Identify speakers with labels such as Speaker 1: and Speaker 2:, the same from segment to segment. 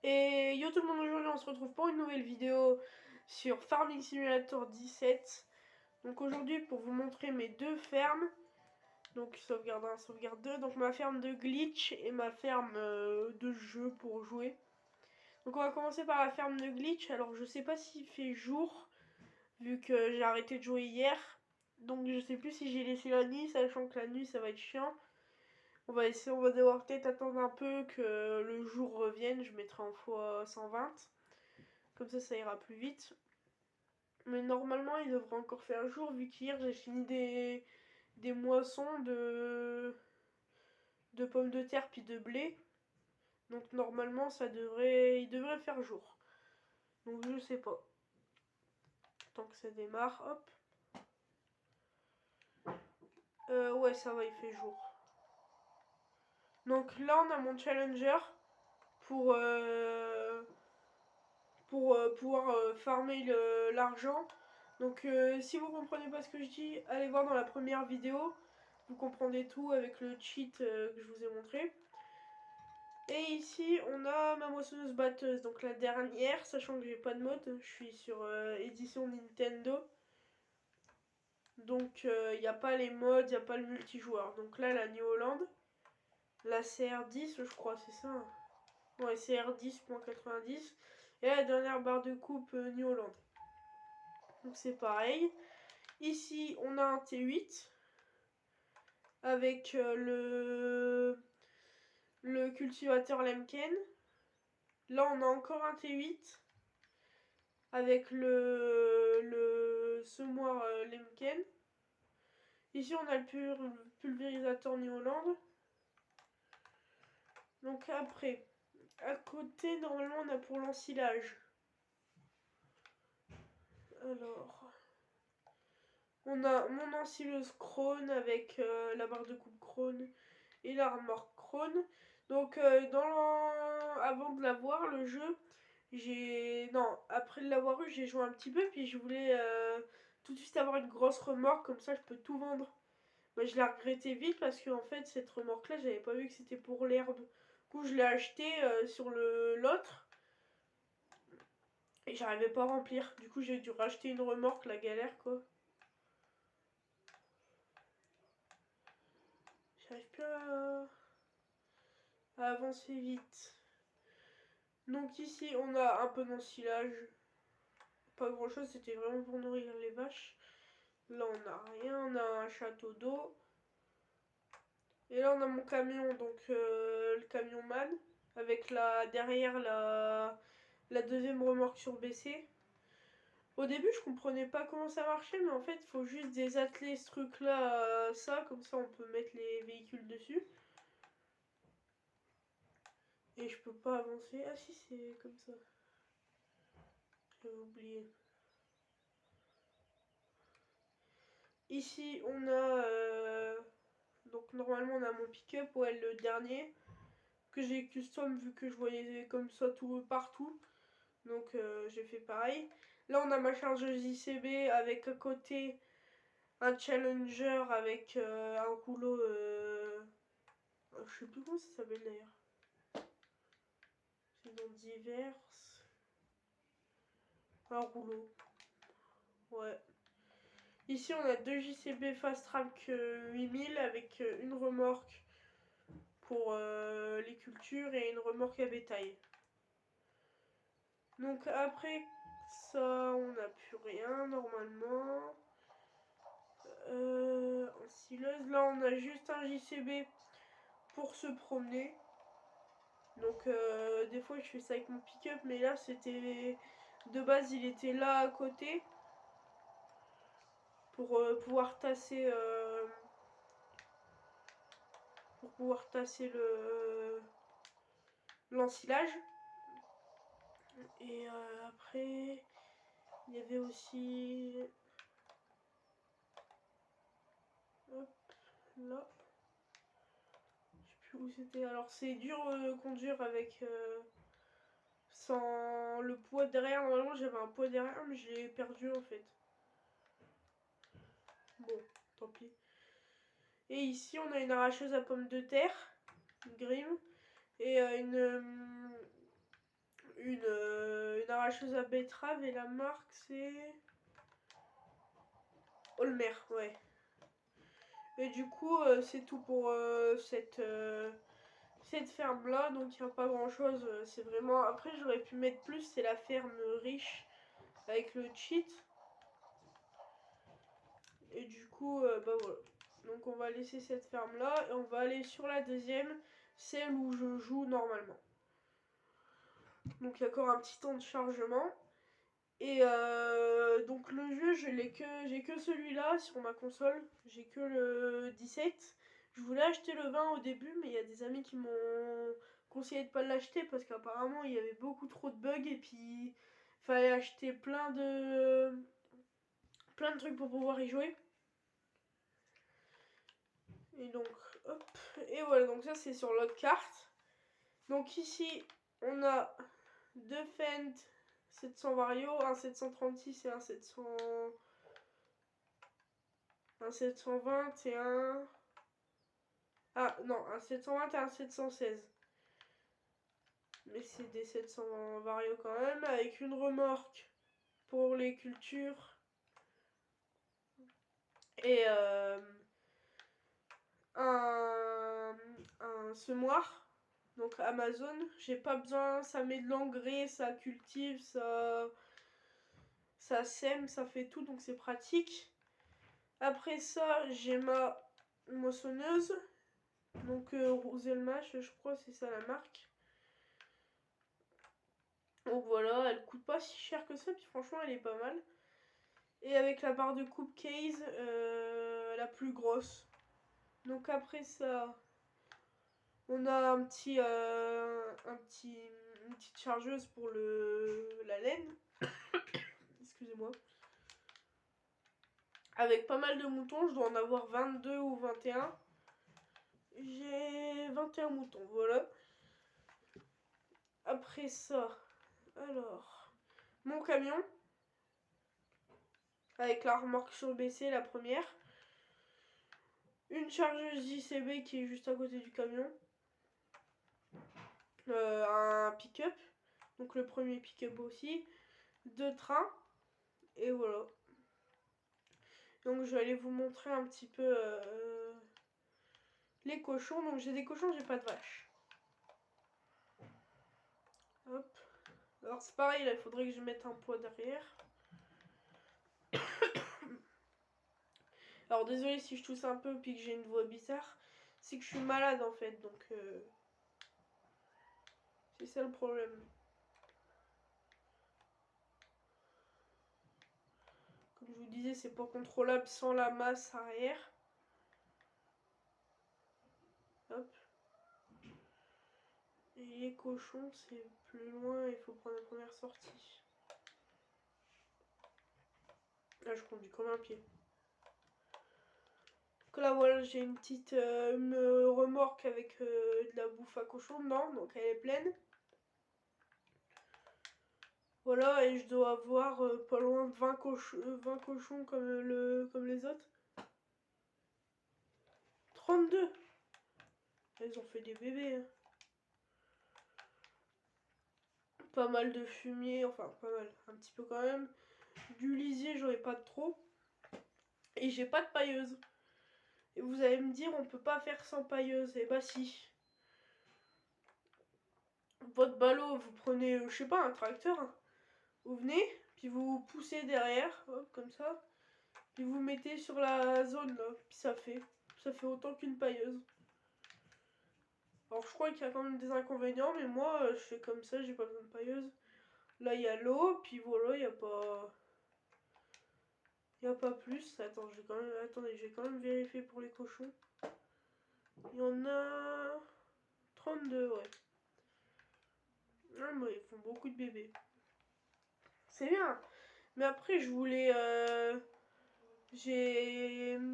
Speaker 1: Et yo tout le monde, aujourd'hui on se retrouve pour une nouvelle vidéo sur Farming Simulator 17. Donc aujourd'hui pour vous montrer mes deux fermes. Donc sauvegarde 1, sauvegarde 2. Donc ma ferme de glitch et ma ferme de jeu pour jouer. Donc on va commencer par la ferme de glitch. Alors je sais pas s'il fait jour vu que j'ai arrêté de jouer hier. Donc je sais plus si j'ai laissé la nuit, sachant que la nuit ça va être chiant. On va devoir peut-être attendre un peu que le jour revienne. Je mettrai en x120. Comme ça ira plus vite. Mais normalement, il devrait encore faire jour vu qu'hier j'ai fini des moissons de pommes de terre puis de blé. Donc normalement, il devrait faire jour. Donc je sais pas. Tant que ça démarre, hop. Ouais, ça va, il fait jour. Donc là, on a mon challenger pour pouvoir farmer l'argent. Donc si vous comprenez pas ce que je dis, allez voir dans la première vidéo. Vous comprendrez tout avec le cheat que je vous ai montré. Et ici on a ma moissonneuse batteuse, donc la dernière, sachant que j'ai pas de mode, je suis sur édition Nintendo. Donc il n'y a pas les modes, il n'y a pas le multijoueur. Donc là la New Holland, la CR10 je crois, c'est ça. Ouais, CR10.90. Et la dernière barre de coupe New Holland. Donc c'est pareil. Ici, on a un T8 avec le cultivateur Lemken. Là, on a encore un T8 avec le semoir Lemken. Ici, on a le pulvérisateur New Holland. Donc après, à côté, normalement, on a pour l'ensilage. Alors... On a mon ensileuse Krone avec la barre de coupe Krone et la remorque Krone. Donc avant de l'avoir, le jeu, après l'avoir eu, j'ai joué un petit peu, puis je voulais tout de suite avoir une grosse remorque, comme ça je peux tout vendre. Mais je l'ai regretté vite parce que en fait cette remorque là, j'avais pas vu que c'était pour l'herbe. Du coup je l'ai acheté sur l'autre. Et j'arrivais pas à remplir. Du coup j'ai dû racheter une remorque, la galère quoi. J'arrive plus à avancer vite. Donc ici on a un peu d'ensilage. Pas grand chose, c'était vraiment pour nourrir les vaches. Là on a rien, on a un château d'eau. Et là on a mon camion, donc le camion man. Avec derrière la deuxième remorque surbaissée. Au début je comprenais pas comment ça marchait, mais en fait il faut juste désatteler ce truc là, ça, comme ça on peut mettre les véhicules dessus. Et je peux pas avancer. Ah si, c'est comme ça. J'avais oublié. Ici on a donc normalement on a mon pick-up, ouais, le dernier que j'ai custom vu que je voyais comme ça tout partout. Donc j'ai fait pareil. Là on a ma chargeuse ICB avec à côté un challenger avec un rouleau je sais plus comment ça s'appelle d'ailleurs. C'est dans divers. Un rouleau. Ouais. Ici on a deux JCB Fast Track 8000 avec une remorque pour les cultures et une remorque à bétail. Donc après ça, on n'a plus rien normalement. Ensileuse, là on a juste un JCB pour se promener. Donc des fois je fais ça avec mon pick-up, mais là c'était... De base il était là à côté. Pour pouvoir tasser... l'ensilage. Et après, il y avait aussi... Hop, là. Je sais plus où c'était. Alors c'est dur de conduire avec... sans le poids derrière. Normalement j'avais un poids derrière, mais je l'ai perdu en fait. Bon, tant pis. Et ici on a une arracheuse à pommes de terre. Une Grimm. Et arracheuse à betterave et la marque c'est Olmer, ouais. Et du coup, c'est tout pour cette ferme là, donc il n'y a pas grand chose. C'est vraiment. Après, j'aurais pu mettre plus, c'est la ferme riche avec le cheat. Et du coup, bah voilà. Donc on va laisser cette ferme là et on va aller sur la deuxième, celle où je joue normalement. Donc il y a encore un petit temps de chargement. Et donc le jeu, j'ai que celui-là sur ma console. J'ai que le 17. Je voulais acheter le 20 au début, mais il y a des amis qui m'ont conseillé de pas l'acheter parce qu'apparemment il y avait beaucoup trop de bugs et puis il fallait acheter plein de trucs pour pouvoir y jouer. Et donc, hop. Et voilà, donc ça c'est sur l'autre carte. Donc ici, on a deux Fend 700 Vario, un 736 et un 720 et un... Ah non, un 720 et un 716. Mais c'est des 700 Vario quand même, avec une remorque pour les cultures. Et un semoir. Donc Amazon, j'ai pas besoin, ça met de l'engrais, ça cultive, ça sème, ça fait tout, donc c'est pratique. Après ça, j'ai ma moissonneuse, donc Roselmash, je crois c'est ça la marque. Donc voilà, elle coûte pas si cher que ça, puis franchement elle est pas mal. Et avec la barre de coupe case, la plus grosse. Donc après ça, on a une petite chargeuse pour la laine. Excusez-moi. Avec pas mal de moutons, je dois en avoir 22 ou 21. J'ai 21 moutons, voilà. Après ça, alors, mon camion. Avec la remorque surbaissée, la première. Une chargeuse JCB qui est juste à côté du camion. Un pick-up. Donc le premier pick-up aussi. Deux trains. Et voilà. Donc je vais aller vous montrer un petit peu les cochons. Donc j'ai des cochons, j'ai pas de vaches. Hop. Alors c'est pareil, là il faudrait que je mette un poids derrière. Alors désolé si je tousse un peu puis que j'ai une voix bizarre. C'est que je suis malade en fait, donc c'est ça le problème. Comme je vous disais, c'est pas contrôlable sans la masse arrière. Hop. Et les cochons, c'est plus loin, il faut prendre la première sortie. Là, je conduis comme un pied. Donc là, voilà, j'ai une petite remorque avec de la bouffe à cochon dedans, donc elle est pleine. Voilà, et je dois avoir pas loin de 20 cochons comme les autres. 32. Elles ont fait des bébés. Hein. Pas mal de fumier, enfin pas mal, un petit peu quand même. Du lisier, j'en ai pas de trop. Et j'ai pas de pailleuse. Et vous allez me dire, on peut pas faire sans pailleuse. Et bah si. Votre ballot, vous prenez, je sais pas, un tracteur. Hein. Vous venez, puis vous poussez derrière, hop, comme ça. Puis vous mettez sur la zone là, puis ça fait autant qu'une pailleuse. Alors je crois qu'il y a quand même des inconvénients, mais moi je fais comme ça, j'ai pas besoin de pailleuse. Là il y a l'eau, puis voilà, il n'y a pas... Il n'y a pas plus. Attends, attendez, je vais quand même vérifier pour les cochons. Il y en a 32, ouais. Ah, mais ils font beaucoup de bébés. C'est bien. Mais après, je voulais... Je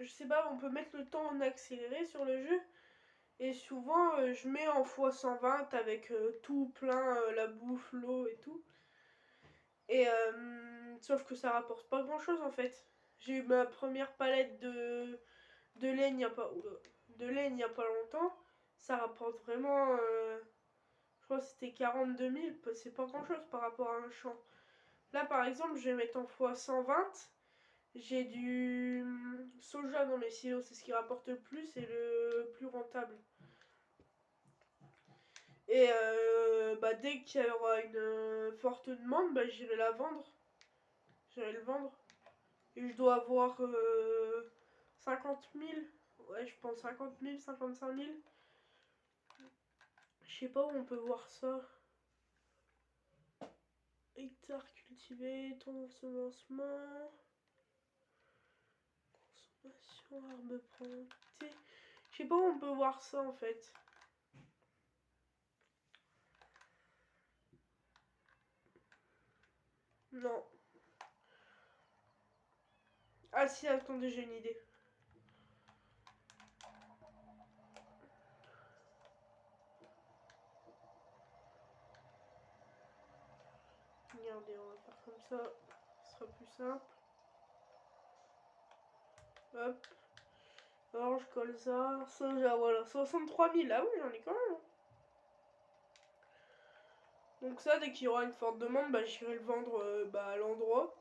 Speaker 1: sais pas, on peut mettre le temps en accéléré sur le jeu. Et souvent, je mets en x120 avec tout plein, la bouffe, l'eau et tout. Et sauf que ça rapporte pas grand chose en fait. J'ai eu ma première palette de laine il n'y a pas longtemps. Ça rapporte vraiment je crois c'était 42 000, c'est pas grand chose par rapport à un champ. Là par exemple je vais mettre en x120. J'ai du soja dans mes silos, c'est ce qui rapporte le plus et le plus rentable. Et dès qu'il y aura une forte demande, j'irai la vendre. J'irai le vendre. Et je dois avoir 50 000. Ouais, je pense 50 000, 55 000. Je sais pas où on peut voir ça. Hectares cultivés, temps d'ensemencement. Consommation, arbre plantée. Je sais pas où on peut voir ça en fait. Non. Ah si, attendez, j'ai une idée. Regardez, on va faire comme ça. Ce sera plus simple. Hop. Orange, colza, soja, voilà. 63 000. Ah oui, j'en ai quand même. Donc ça, dès qu'il y aura une forte demande, j'irai le vendre à l'endroit.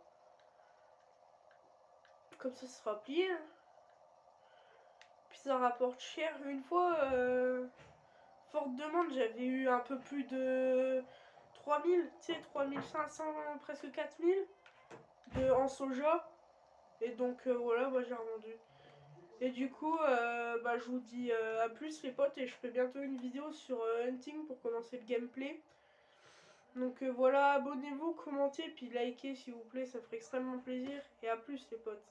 Speaker 1: Comme ça, ce sera plié. Hein. Puis ça rapporte cher. Une fois, forte demande, j'avais eu un peu plus de 3000, tu sais, 3500, presque 4000 en soja. Et donc voilà, j'ai revendu. Et du coup, je vous dis à plus les potes, et je ferai bientôt une vidéo sur Hunting pour commencer le gameplay. Donc voilà, abonnez-vous, commentez, puis likez s'il vous plaît, ça ferait extrêmement plaisir. Et à plus les potes.